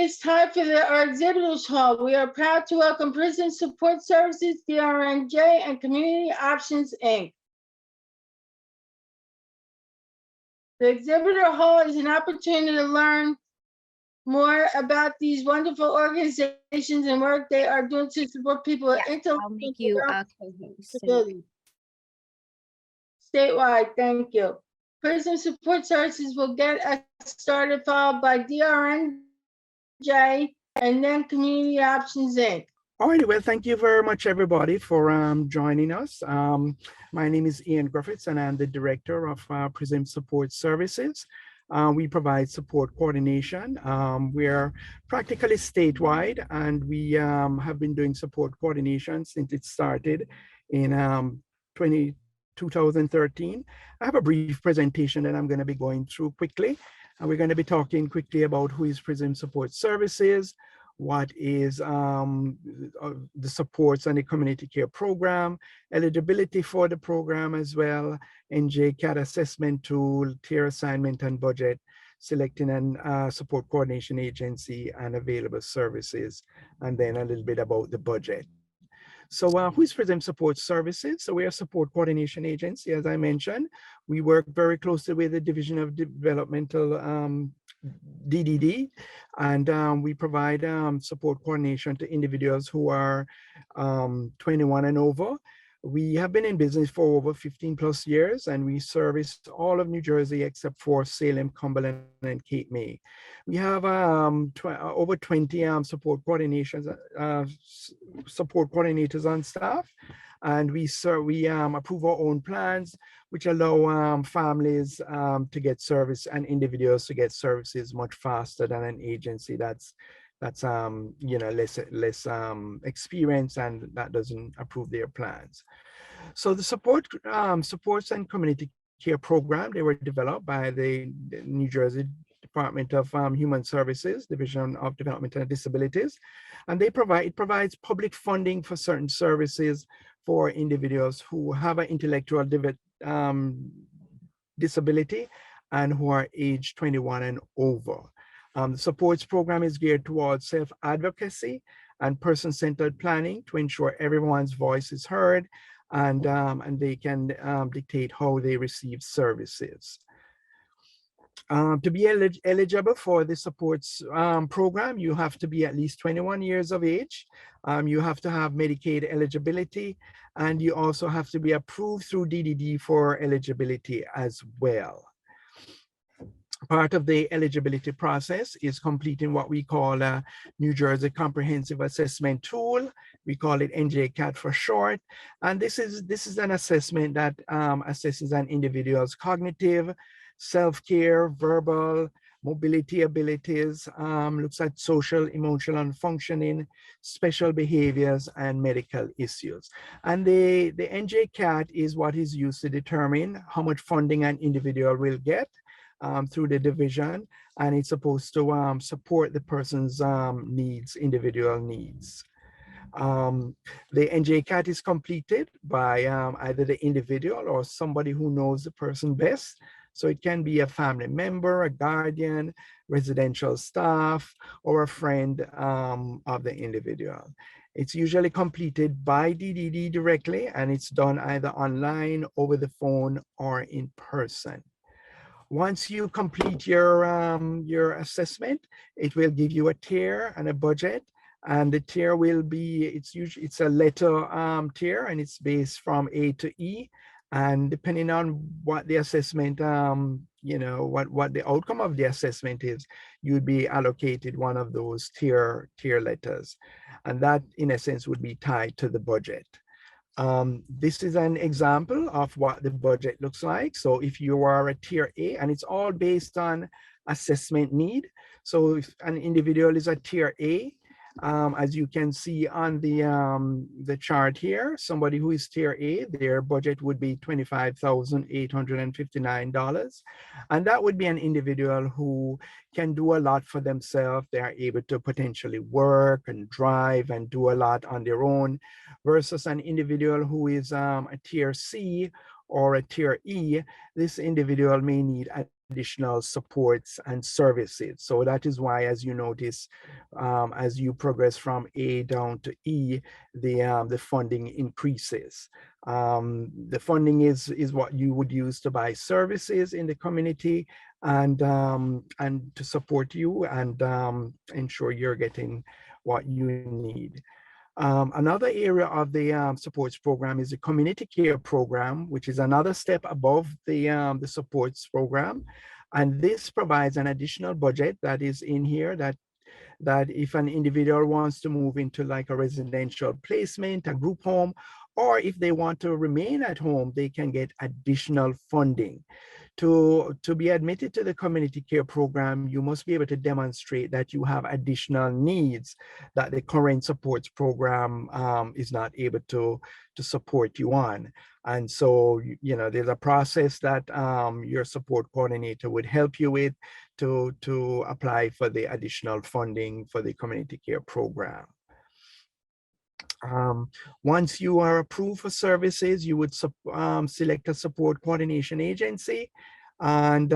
is time for our Exhibitors Hall. We are proud to welcome Prism Support Services, DRNJ, and Community Options, Inc. The Exhibitor Hall is an opportunity to learn more about these wonderful organizations and work they are doing to support people with intellectual I'll make you a co-host. disabilities. Statewide, thank you. Prism Support Services will get us started, followed by DRNJ, and then Community Options, Inc. All right, well, thank you very much, everybody, for joining us. My name is Ian Griffiths, and I'm the director of Prism Support Services. We provide support coordination. We are practically statewide, and we have been doing support coordination since it started in 2013. I have a brief presentation that I'm going to be going through quickly. And we're going to be talking quickly about who is Prism Support Services, what is the supports and the community care program, eligibility for the program as well, NJSAP assessment tool, tier assignment and budget, selecting and support coordination agency and available services, and then a little bit about the budget. So who is Prism Support Services? So we are a support coordination agency, as I mentioned. We work very closely with the Division of Developmental DDD, and we provide support coordination to individuals who are 21 and over. We have been in business for over 15 plus years, and we service all of New Jersey except for Salem, Cumberland, and Cape May. We have over 20 support coordinators on staff, and we approve our own plans, which allow families to get service and individuals to get services much faster than an agency that's you know, less experience and that doesn't approve their plans. So the supports and community care program, they were developed by the New Jersey Department of Human Services, Division of Development and Disabilities, and it provides public funding for certain services for individuals who have an intellectual disability and who are age 21 and over. The supports program is geared towards self-advocacy and person-centered planning to ensure everyone's voice is heard and they can dictate how they receive services. To be eligible for the supports program, you have to be at least 21 years of age. You have to have Medicaid eligibility, and you also have to be approved through DDD for eligibility as well. Part of the eligibility process is completing what we call a New Jersey Comprehensive Assessment Tool. We call it NJSAP for short. And this is an assessment that assesses an individual's cognitive, self-care, verbal, mobility abilities, looks at social, emotional, and functioning, special behaviors, and medical issues. And the NJSAP is what is used to determine how much funding an individual will get through the division, and it's supposed to support the person's needs, individual needs. The NJSAP is completed by either the individual or somebody who knows the person best. So it can be a family member, a guardian, residential staff, or a friend of the individual. It's usually completed by DDD directly, and it's done either online, over the phone, or in person. Once you complete your assessment, it will give you a tier and a budget, and the tier will be, it's a letter tier, and it's based from A to E, and depending on what the assessment, you know, what the outcome of the assessment is, you'd be allocated one of those tier letters, and that in essence would be tied to the budget. This is an example of what the budget looks like. So if you are a tier A, and it's all based on assessment need. So if an individual is a tier A, as you can see on the chart here, somebody who is tier A, their budget would be $25,859. And that would be an individual who can do a lot for themselves. They are able to potentially work and drive and do a lot on their own, versus an individual who is a tier C or a tier E. This individual may need additional supports and services. So that is why, as you notice, as you progress from A down to E, the funding increases. The funding is what you would use to buy services in the community and to support you and ensure you're getting what you need. Another area of the supports program is the community care program, which is another step above the supports program. And this provides an additional budget that is in here that if an individual wants to move into like a residential placement, a group home, or if they want to remain at home, they can get additional funding. To be admitted to the community care program, you must be able to demonstrate that you have additional needs that the current supports program is not able to support you on. And so, you know, there's a process that your support coordinator would help you with to apply for the additional funding for the community care program. Once you are approved for services, you would select a support coordination agency. And,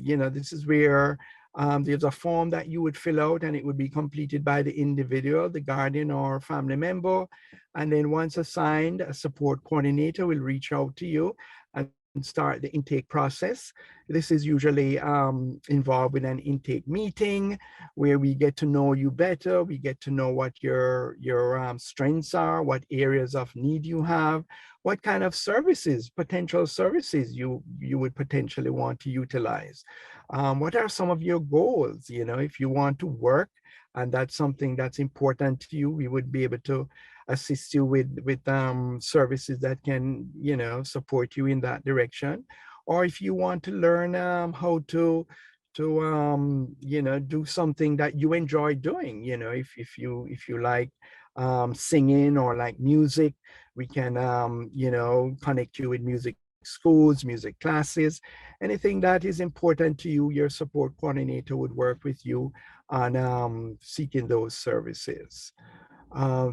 you know, this is where there's a form that you would fill out and it would be completed by the individual, the guardian or family member. And then once assigned, a support coordinator will reach out to you and start the intake process. This is usually involved with an intake meeting where we get to know you better. We get to know what your strengths are, what areas of need you have, what kind of services, potential services you would potentially want to utilize. What are some of your goals? You know, if you want to work and that's something that's important to you, we would be able to assist you with services that can, you know, support you in that direction. Or if you want to learn how to you know, do something that you enjoy doing, you know, if you like singing or like music, we can you know, connect you with music schools, music classes, anything that is important to you. Your support coordinator would work with you on seeking those services.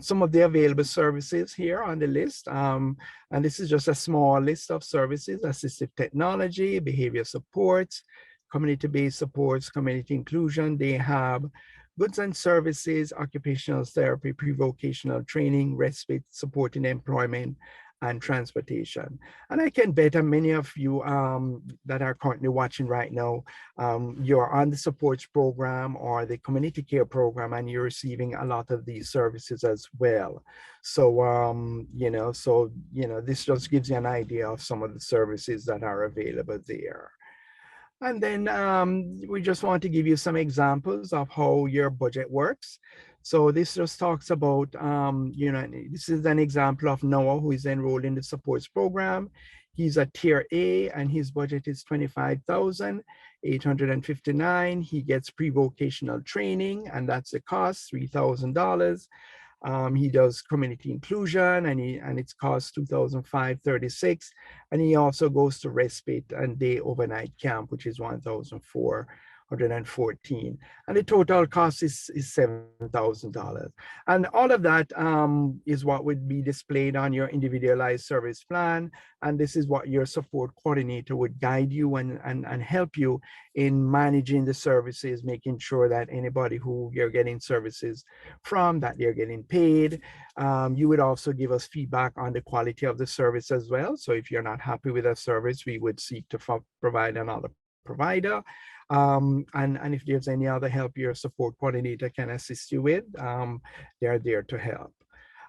Some of the available services here on the list, and this is just a small list of services: assistive technology, behavior supports, community-based supports, community inclusion. They have goods and services, occupational therapy, pre-vocational training, respite, supporting employment, and transportation. And I can bet many of you that are currently watching right now, you're on the supports program or the community care program, and you're receiving a lot of these services as well. So, you know, this just gives you an idea of some of the services that are available there. And then we just want to give you some examples of how your budget works. So this just talks about, you know, this is an example of Noah, who is enrolled in the supports program. He's a tier A and his budget is $25,859. He gets pre-vocational training and that's the cost, $3,000. He does community inclusion and it's cost $2,536. And he also goes to respite and day overnight camp, which is $1,414. And the total cost is $7,000. And all of that is what would be displayed on your individualized service plan. And this is what your support coordinator would guide you and help you in managing the services, making sure that anybody who you're getting services from, that they're getting paid. You would also give us feedback on the quality of the service as well. So if you're not happy with a service, we would seek to provide another provider. And if there's any other help your support coordinator can assist you with, they're there to help.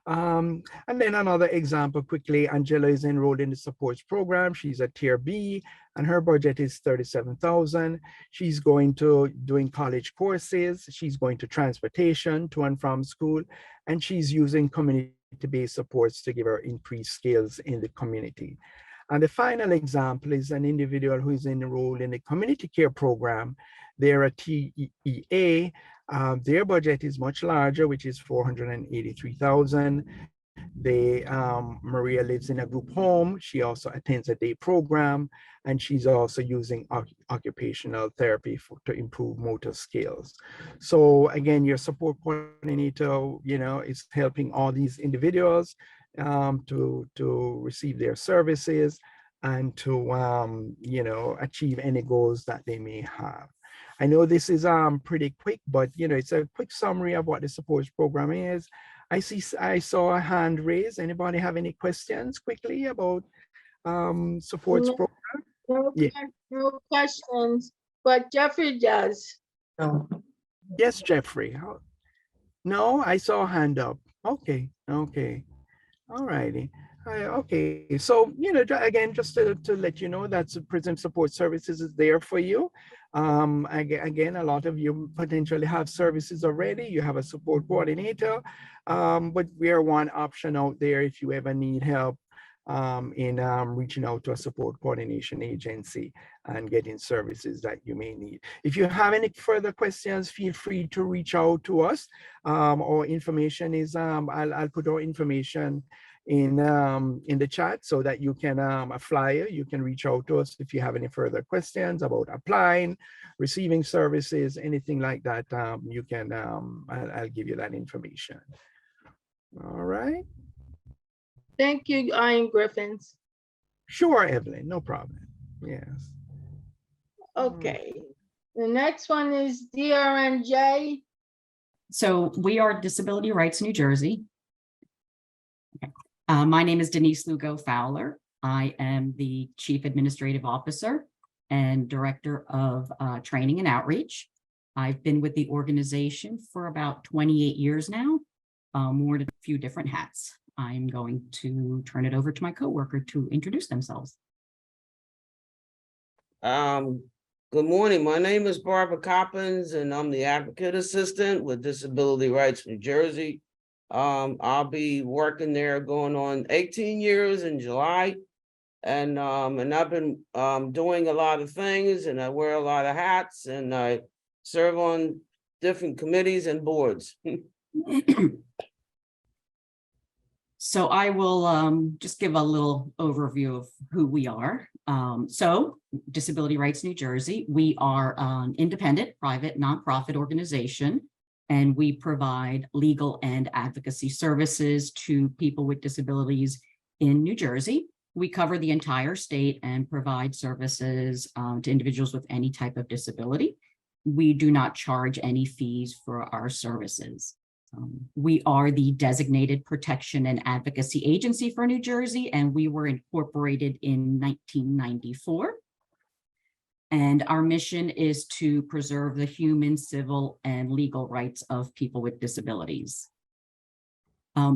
And then another example quickly, Angela is enrolled in the supports program. She's a tier B and her budget is $37,000. She's going to doing college courses. She's going to transportation to and from school, and she's using community-based supports to give her increased skills in the community. And the final example is an individual who is enrolled in the community care program. They're a TEA. Their budget is much larger, which is $483,000. Maria lives in a group home. She also attends a day program, and she's also using occupational therapy to improve motor skills. So again, your support coordinator, you know, is helping all these individuals to receive their services and to, you know, achieve any goals that they may have. I know this is pretty quick, but you know, it's a quick summary of what the supports program is. I saw a hand raised. Anybody have any questions quickly about supports No, program? no Yeah. no questions, but Jeffrey does. No. Yes, Jeffrey. No, I saw a hand up. Okay, okay. All righty. Okay, so, you know, again, just to let you know that Prism Support Services is there for you. Again, a lot of you potentially have services already. You have a support coordinator, but we are one option out there if you ever need help in reaching out to a support coordination agency and getting services that you may need. If you have any further questions, feel free to reach out to us. Our information is, I'll put our information in the chat so that you can, a flyer, you can reach out to us if you have any further questions about applying, receiving services, anything like that. You can, I'll give you that information. All right. Thank you, Ian Griffins. Sure, Evelyn, no problem. Yes. Okay. The next one is DRNJ. So we are Disability Rights New Jersey. Okay. My name is Denise Lugo Fowler. I am the Chief Administrative Officer and Director of Training and Outreach. I've been with the organization for about 28 years now, worn a few different hats. I'm going to turn it over to my coworker to introduce themselves. Good morning. My name is Barbara Coppins, and I'm the Advocate Assistant with Disability Rights New Jersey. I'll be working there going on 18 years in July. And I've been doing a lot of things, and I wear a lot of hats, and I serve on different committees and boards. So I will just give a little overview of who we are. So Disability Rights New Jersey, we are an independent, private, nonprofit organization, and we provide legal and advocacy services to people with disabilities in New Jersey. We cover the entire state and provide services to individuals with any type of disability. We do not charge any fees for our services. We are the designated protection and advocacy agency for New Jersey, and we were incorporated in 1994. And our mission is to preserve the human, civil, and legal rights of people with disabilities.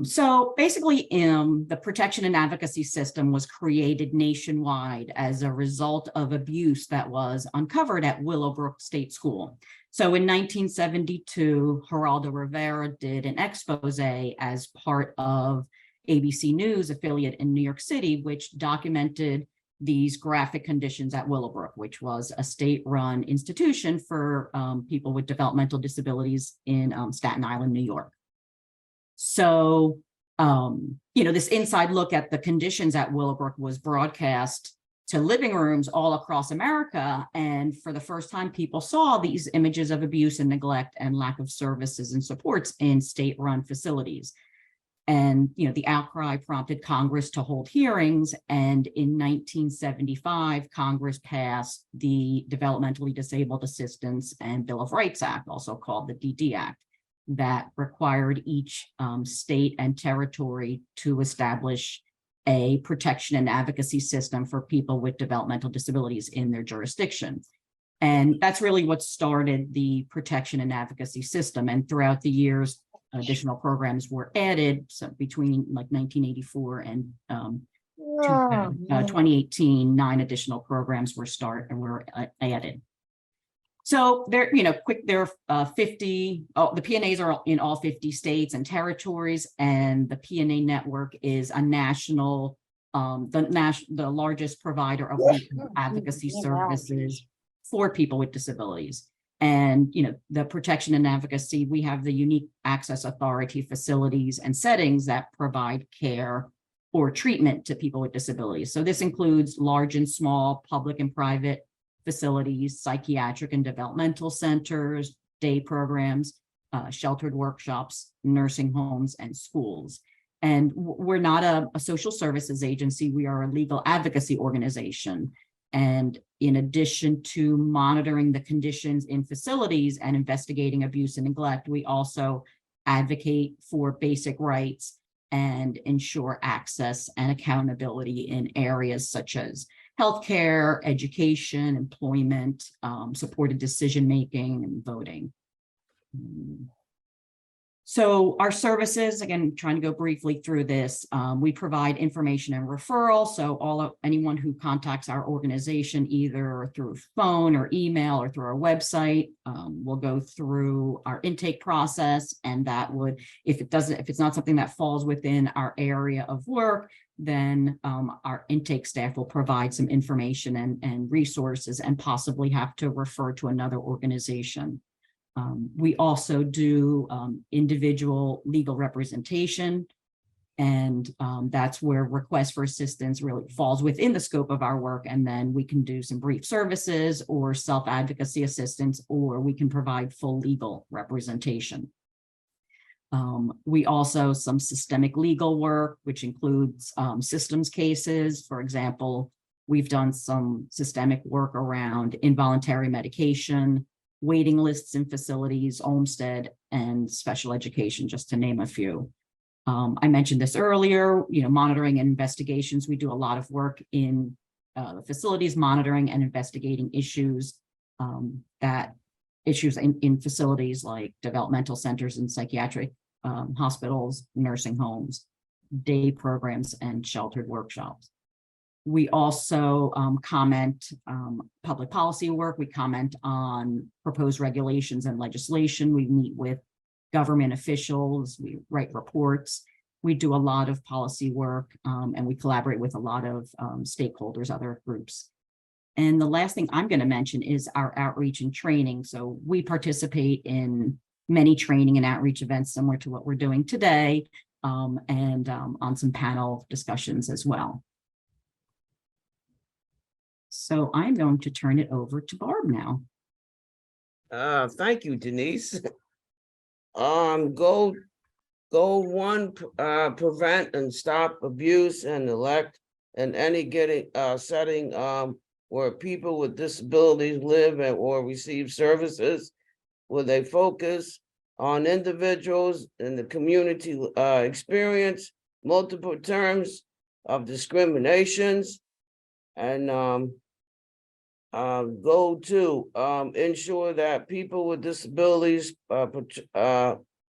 So basically, the protection and advocacy system was created nationwide as a result of abuse that was uncovered at Willowbrook State School. So in 1972, Geraldo Rivera did an expose as part of ABC News affiliate in New York City, which documented these graphic conditions at Willowbrook, which was a state-run institution for people with developmental disabilities in Staten Island, New York. So, you know, this inside look at the conditions at Willowbrook was broadcast to living rooms all across America. And for the first time, people saw these images of abuse and neglect and lack of services and supports in state-run facilities. And, you know, the outcry prompted Congress to hold hearings. And in 1975, Congress passed the Developmentally Disabled Assistance and Bill of Rights Act, also called the DD Act, that required each state and territory to establish a protection and advocacy system for people with developmental disabilities in their jurisdiction. And that's really what started the protection and advocacy system. And throughout the years, additional programs were added. So between like 1984 and 2018, 9 additional programs were added. So there, you know, there are 50, the PNAs are in all 50 states and territories, and the PNA network is a national, the largest provider of advocacy services for people with disabilities. And, you know, the protection and advocacy, we have the unique access authority facilities and settings that provide care or treatment to people with disabilities. So this includes large and small, public and private facilities, psychiatric and developmental centers, day programs, sheltered workshops, nursing homes, and schools. And we're not a social services agency. We are a legal advocacy organization. And in addition to monitoring the conditions in facilities and investigating abuse and neglect, we also advocate for basic rights and ensure access and accountability in areas such as healthcare, education, employment, supported decision-making, and voting. So our services, again, trying to go briefly through this, we provide information and referral. So anyone who contacts our organization, either through phone or email or through our website, will go through our intake process. And that would, if it's not something that falls within our area of work, then our intake staff will provide some information and resources and possibly have to refer to another organization. We also do individual legal representation, and that's where request for assistance really falls within the scope of our work. And then we can do some brief services or self-advocacy assistance, or we can provide full legal representation. We also some systemic legal work, which includes systems cases. For example, we've done some systemic work around involuntary medication, waiting lists in facilities, Olmstead, and special education, just to name a few. I mentioned this earlier, monitoring and investigations. We do a lot of work in the facilities, monitoring and investigating issues in facilities like developmental centers and psychiatric hospitals, nursing homes, day programs, and sheltered workshops. We also comment public policy work. We comment on proposed regulations and legislation. We meet with government officials. We write reports. We do a lot of policy work, and we collaborate with a lot of stakeholders, other groups. And the last thing I'm going to mention is our outreach and training. So we participate in many training and outreach events similar to what we're doing today, and on some panel discussions as well. So I'm going to turn it over to Barb now. Thank you, Denise. Goal one, prevent and stop abuse and neglect in any setting where people with disabilities live or receive services, with a focus on individuals in the community experience multiple terms of discriminations. And goal two, ensure that people with disabilities,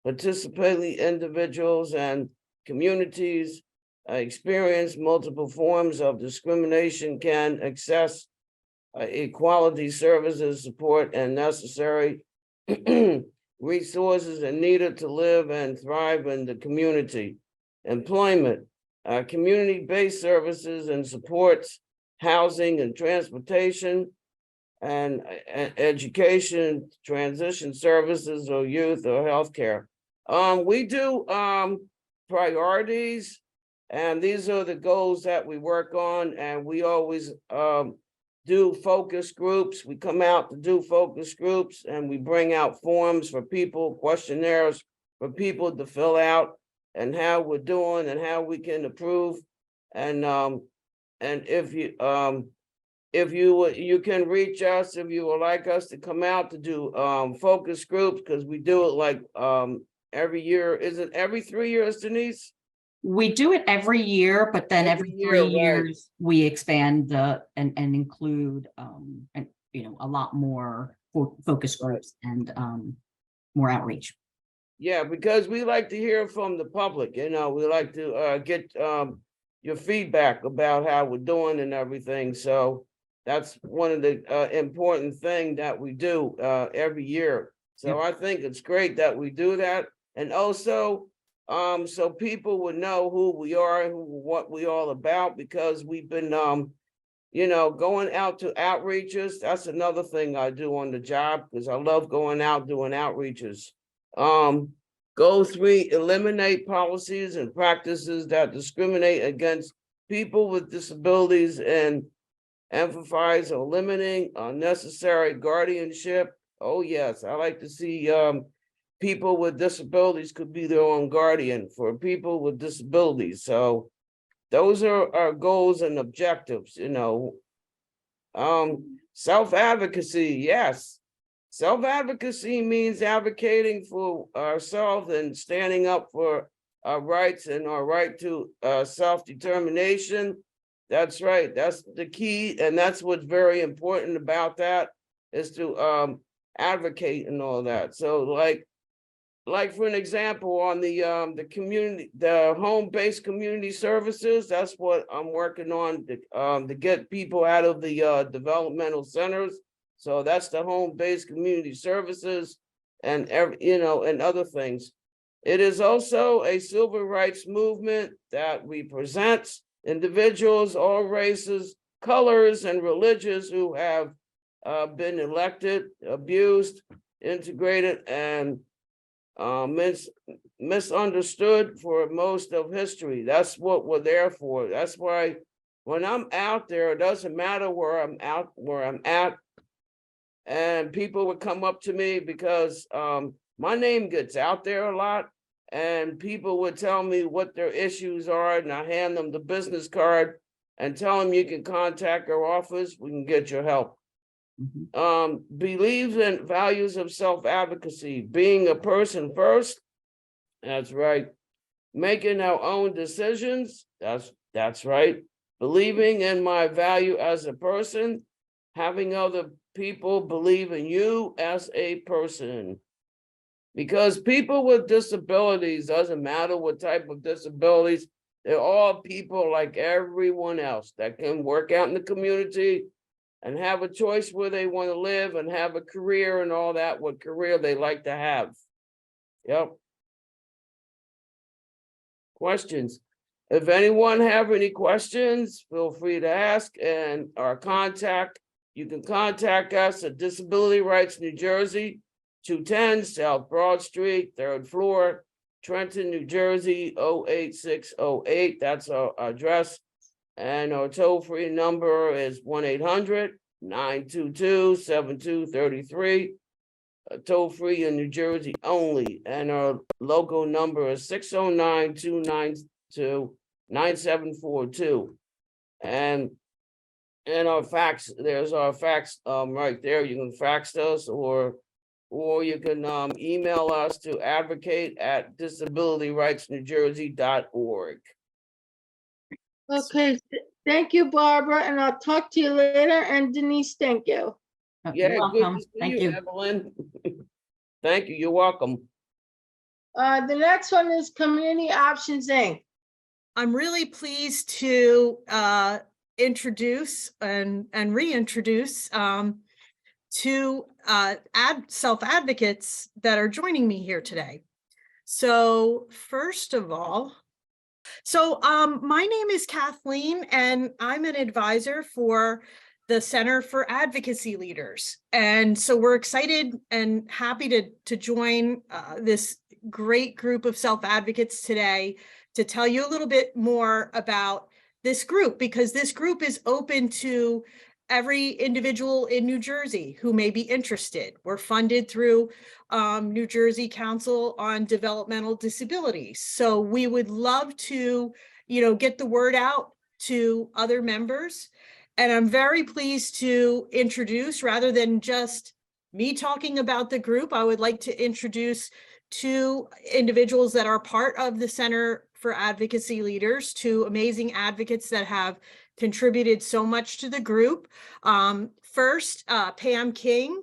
participating individuals and communities experience multiple forms of discrimination can access equality services, support, and necessary resources and needed to live and thrive in the community. Employment, community-based services and supports, housing and transportation, and education, transition services, or youth or healthcare. We do priorities, and these are the goals that we work on, and we always do focus groups. We come out to do focus groups, and we bring out forms for people, questionnaires for people to fill out, and how we're doing and how we can improve. And if you can reach us if you would like us to come out to do focus groups, because we do it like every year. Is it every 3 years, Denise? We do it every year, but then every 3 years we expand and include a lot more focus groups and more outreach. Yeah, because we like to hear from the public. We like to get your feedback about how we're doing and everything. So that's one of the important things that we do every year. So I think it's great that we do that. And also, so people would know who we are and what we all about, because we've been, going out to outreaches. That's another thing I do on the job, because I love going out doing outreaches. Goal 3, eliminate policies and practices that discriminate against people with disabilities and emphasize on limiting unnecessary guardianship. Oh yes, I like to see people with disabilities could be their own guardian for people with disabilities. So those are our goals and objectives, you know. Self-advocacy, yes. Self-advocacy means advocating for ourselves and standing up for our rights and our right to self-determination. That's right. That's the key. And that's what's very important about that, is to advocate and all that. So like for an example, on the community, the home-based community services, that's what I'm working on to get people out of the developmental centers. So that's the home-based community services and and other things. It is also a civil rights movement that represents individuals, all races, colors, and religions who have been elected, abused, integrated, and misunderstood for most of history. That's what we're there for. That's why when I'm out there, it doesn't matter where I'm at, and people would come up to me because my name gets out there a lot, and people would tell me what their issues are, and I hand them the business card and tell them you can contact our office, we can get your help. Believes in values of self-advocacy, being a person first. That's right. Making our own decisions. That's right. Believing in my value as a person, having other people believe in you as a person. Because people with disabilities, doesn't matter what type of disabilities, they're all people like everyone else that can work out in the community and have a choice where they want to live and have a career and all that, what career they like to have. Yep. Questions? If anyone have any questions, feel free to ask, and our contact, you can contact us at Disability Rights New Jersey, 210 South Broad Street, 3rd floor, Trenton, New Jersey, 08608. That's our address. And our toll-free number is 1-800-922-7233. Toll-free in New Jersey only. And our local number is 609-292-9742. And our fax, there's our fax right there. You can fax us, or you can email us to advocate@disabilityrightsnewjersey.org. Okay, thank you, Barbara, and I'll talk to you later. And Denise, thank you. Yeah, You're good welcome. to see Thank you, you. Evelyn. Thank you. You're welcome. The next one is Community Options Inc. I'm really pleased to introduce and reintroduce two self-advocates that are joining me here today. So first of all, my name is Kathleen, and I'm an advisor for the Center for Advocacy Leaders. And so we're excited and happy to join this great group of self-advocates today to tell you a little bit more about this group, because this group is open to every individual in New Jersey who may be interested. We're funded through New Jersey Council on Developmental Disabilities. So we would love to, get the word out to other members. And I'm very pleased to introduce, rather than just me talking about the group, I would like to introduce two individuals that are part of the Center for Advocacy Leaders, two amazing advocates that have contributed so much to the group. First, Pam King,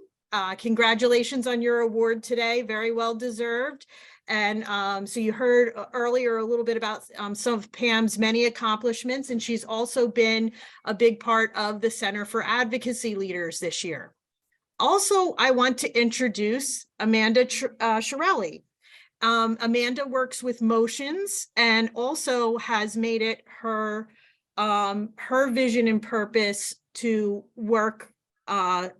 congratulations on your award today, very well deserved. And so you heard earlier a little bit about some of Pam's many accomplishments, and she's also been a big part of the Center for Advocacy Leaders this year. Also, I want to introduce Amanda Shirelli. Amanda works with Motions and also has made it her vision and purpose to work on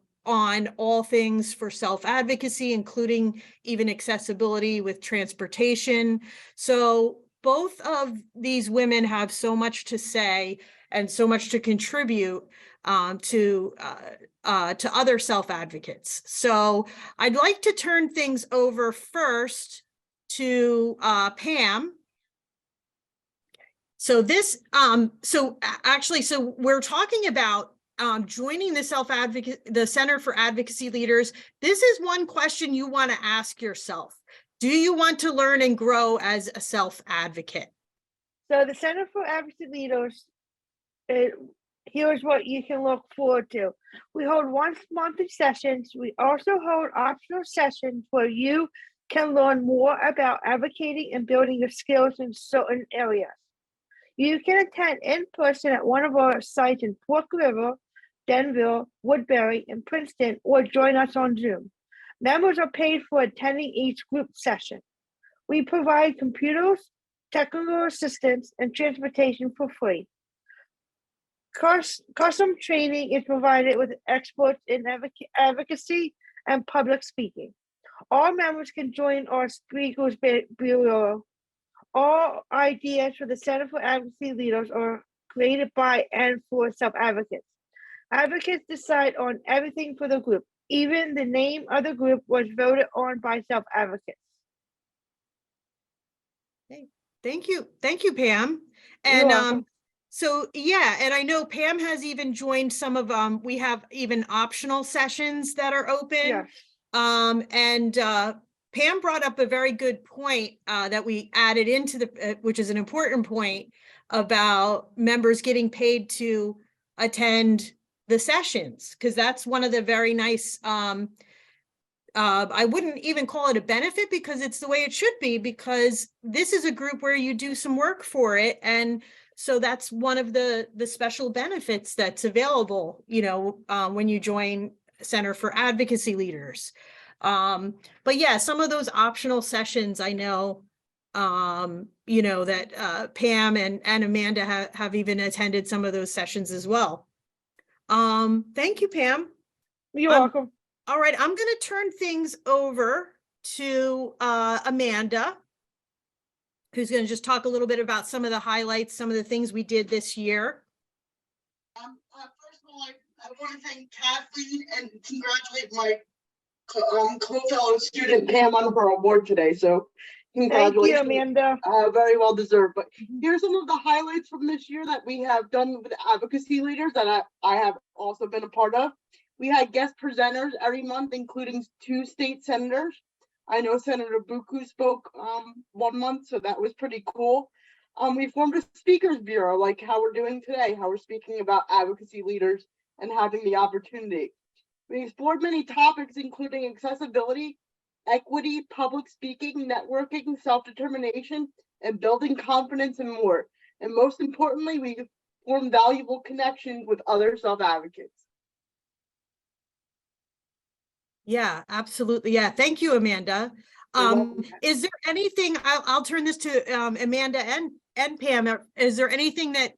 all things for self-advocacy, including even accessibility with transportation. So both of these women have so much to say, and so much to contribute to other self-advocates. So I'd like to turn things over first to Pam. So this, so we're talking about joining the Center for Advocacy Leaders. This is one question you want to ask yourself. Do you want to learn and grow as a self-advocate? So the Center for Advocacy Leaders, here's what you can look forward to. We hold once monthly sessions. We also hold optional sessions where you can learn more about advocating and building your skills in certain areas. You can attend in person at one of our sites in Fork River, Denville, Woodbury, and Princeton, or join us on Zoom. Members are paid for attending each group session. We provide computers, technical assistance, and transportation for free. Custom training is provided with experts in advocacy and public speaking. All members can join our Speakers Bureau. All ideas for the Center for Advocacy Leaders are created by and for self-advocates. Advocates decide on everything for the group. Even the name of the group was voted on by self-advocates. Thank you, Pam. You're And welcome. so yeah, and I know Pam has even joined some of we have even optional sessions that are open. Yes. Pam brought up a very good point that we added into the, which is an important point about members getting paid to attend the sessions, because that's one of the very nice, I wouldn't even call it a benefit because it's the way it should be, because this is a group where you do some work for it. And so that's one of the special benefits that's available, you know, when you join Center for Advocacy Leaders. But yeah, some of those optional sessions, I know, you know, that Pam and Amanda have even attended some of those sessions as well. Thank you, Pam. You're welcome. All right, I'm going to turn things over to Amanda, who's going to just talk a little bit about some of the highlights, some of the things we did this year. First of all, I want to thank Kathleen and congratulate my co-fellow student Pam on her award today. So congratulations. Thank you, Amanda. Very well deserved. But here's some of the highlights from this year that we have done with advocacy leaders that I have also been a part of. We had guest presenters every month, including 2 state senators. I know Senator Buku spoke 1 month, so that was pretty cool. We formed a speakers bureau, like how we're doing today, how we're speaking about advocacy leaders and having the opportunity. We explored many topics, including accessibility, equity, public speaking, networking, self-determination, and building confidence and more. And most importantly, we formed valuable connections with other self-advocates. Yeah, absolutely. Yeah. Thank you, Amanda. Is there anything, I'll turn this to Amanda and Pam. Is there anything that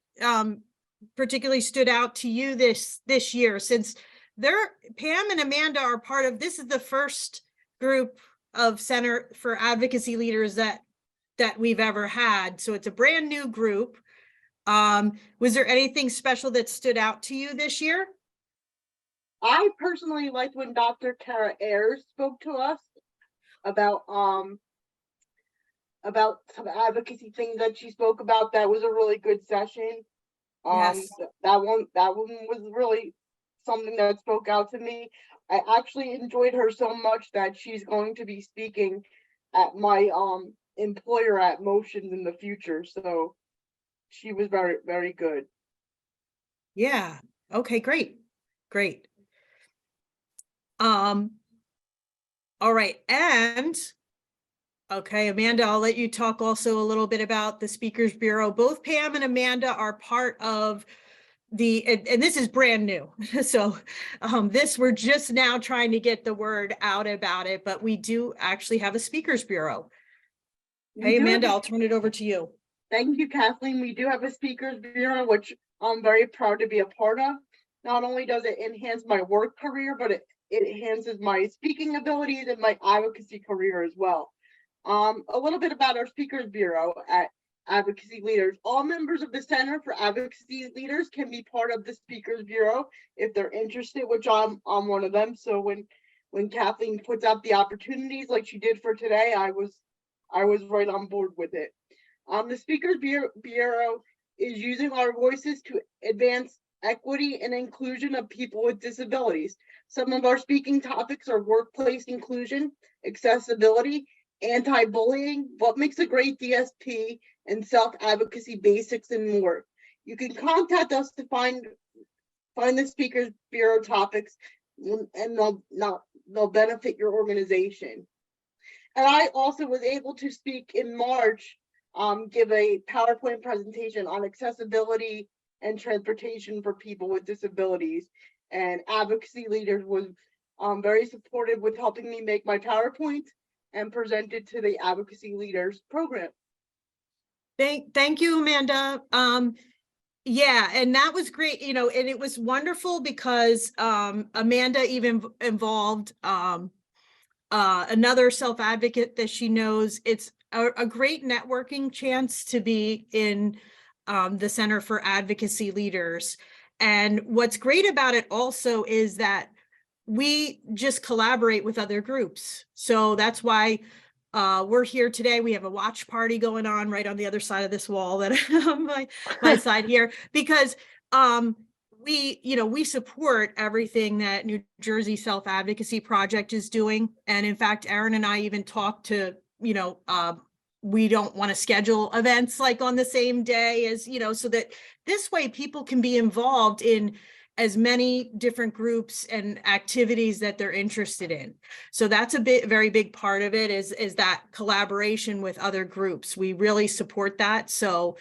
particularly stood out to you this year, since Pam and Amanda are part of, this is the first group of Center for Advocacy Leaders that we've ever had. So it's a brand new group. Was there anything special that stood out to you this year? I personally liked when Dr. Kara Ayers spoke to us about some advocacy things that she spoke about. That was a really good session. Yes. That one was really something that spoke out to me. I actually enjoyed her so much that she's going to be speaking at my employer at Motions in the future. So she was very, very good. Yeah. Okay, great. All right. And okay, Amanda, I'll let you talk also a little bit about the Speakers Bureau. Both Pam and Amanda are part of and this is brand new. So we're just now trying to get the word out about it, but we do actually have a Speakers Bureau. Hey, Amanda, I'll turn it over to you. Thank you, Kathleen. We do have a Speakers Bureau, which I'm very proud to be a part of. Not only does it enhance my work career, but it enhances my speaking abilities and my advocacy career as well. A little bit about our Speakers Bureau. At advocacy leaders. All members of the Center for Advocacy Leaders can be part of the Speakers Bureau if they're interested, which I'm one of them. So when Kathleen puts out the opportunities like she did for today, I was right on board with it. The Speakers Bureau is using our voices to advance equity and inclusion of people with disabilities. Some of our speaking topics are workplace inclusion, accessibility, anti-bullying, what makes a great DSP, and self-advocacy basics and more. You can contact us to find the Speakers Bureau topics, and they'll benefit your organization. And I also was able to speak in March, give a PowerPoint presentation on accessibility and transportation for people with disabilities. And advocacy leaders was very supportive with helping me make my PowerPoint and present it to the advocacy leaders program. Thank you, Amanda. Yeah, and that was great, you know, and it was wonderful because Amanda even involved another self-advocate that she knows. It's a great networking chance to be in the Center for Advocacy Leaders. And what's great about it also is that we just collaborate with other groups. So that's why we're here today. We have a watch party going on right on the other side of this wall that my side here, because we support everything that New Jersey Self-Advocacy Project is doing. And in fact, Erin and I even talked to, we don't want to schedule events like on the same day as, so that this way people can be involved in as many different groups and activities that they're interested in. So that's very big part of it is that collaboration with other groups. We really support that. So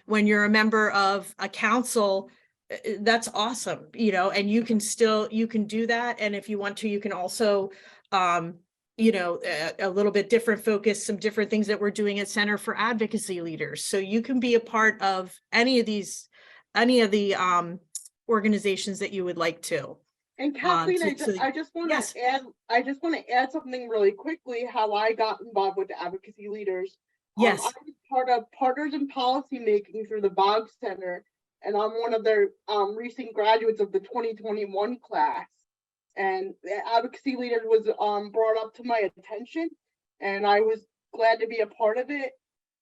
when you're a member of a council, that's awesome, and you can do that. And if you want to, you can also, a little bit different focus, some different things that we're doing at Center for Advocacy Leaders. So you can be a part of any of the organizations that you would like to. And Kathleen, I just want to add something really quickly, how I got involved with the advocacy leaders. Yes. I was part of Partners in Policy Making through the Boggs Center, and I'm one of their recent graduates of the 2021 class. And the advocacy leader was brought up to my attention, and I was glad to be a part of it.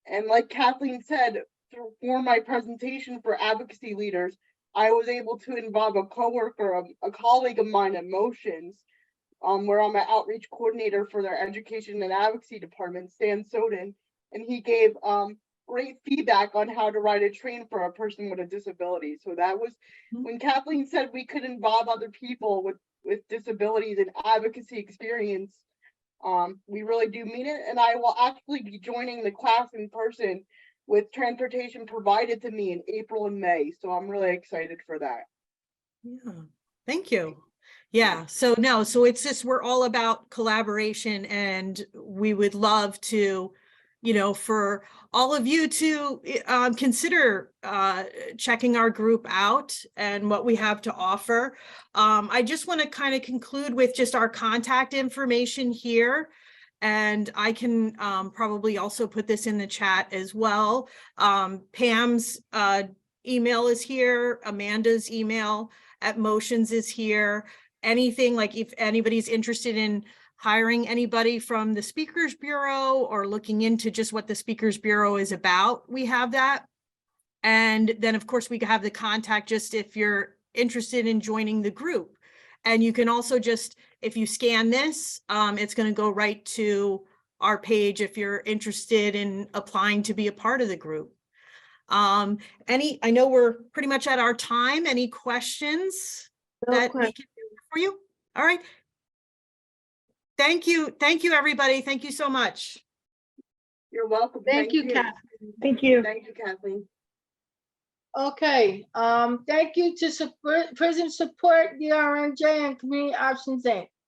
And like Kathleen said, for my presentation for advocacy leaders, I was able to involve a coworker, a colleague of mine at Motions, where I'm an outreach coordinator for their education and advocacy department, Stan Soden, and he gave great feedback on how to ride a train for a person with a disability. So that was when Kathleen said we could involve other people with disabilities and advocacy experience. We really do mean it, and I will actually be joining the class in person with transportation provided to me in April and May. So I'm really excited for that. Yeah, thank you. Yeah, so it's just, we're all about collaboration, and we would love to, for all of you to consider checking our group out and what we have to offer. I just want to kind of conclude with just our contact information here. And I can probably also put this in the chat as well. Pam's email is here. Amanda's email at Motions is here. Anything, like if anybody's interested in hiring anybody from the Speakers Bureau or looking into just what the Speakers Bureau is about, we have that. And then of course we have the contact just if you're interested in joining the group. And you can also just, if you scan this, it's going to go right to our page if you're interested in applying to be a part of the group. I know we're pretty much at our time. Any questions that we can do for you? All right. Thank you. Thank you, everybody. Thank you so much. You're welcome. Thank you, Kathleen. Thank you. Thank you, Kathleen. Okay, thank you to Prism Support, DRNJ, and Community Options Inc.